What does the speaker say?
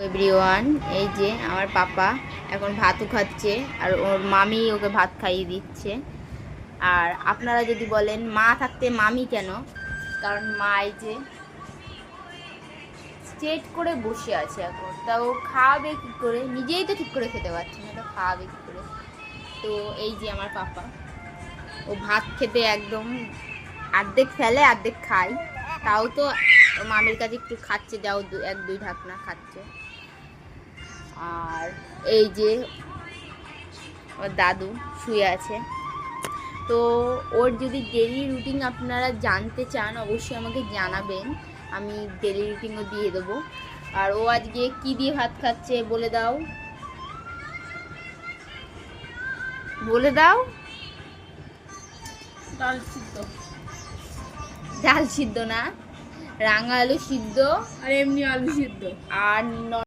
Everyone, এই যে আমার পাপা এখন ভাতও খাচ্ছে আর ওর মামি ওকে ভাত খাইয়ে দিচ্ছে। আর আপনারা যদি বলেন মা থাকতে মামি কেন, কারণ মা এই যে স্ট্রেট করে বসে আছে এখন, তা ও খাওয়াবে কী করে? নিজেই তো ঠিক করে খেতে পারছে না, তো খাওয়াবে কী করে? তো এই যে আমার পাপা, ও ভাত খেতে একদম অর্ধেক ফেলে অর্ধেক খায়, তাও তো মামির কাছে একটু খাচ্ছে, যাও এক দুই ঢাকনা খাচ্ছে। আর এই যে ওর দাদু শুয়ে আছে। তো ওর যদি ডেলি রুটিন আপনারা জানতে চান অবশ্যই আমাকে জানাবেন, আমি ডেলি রুটিনও দিয়ে দেবো। আর ও আজকে কি দিয়ে ভাত খাচ্ছে বলে দাও, বলে দাও। ডাল সিদ্ধ। ডাল সিদ্ধ না, রাঙা আলু সিদ্ধ আর এমনি আলু সিদ্ধ আর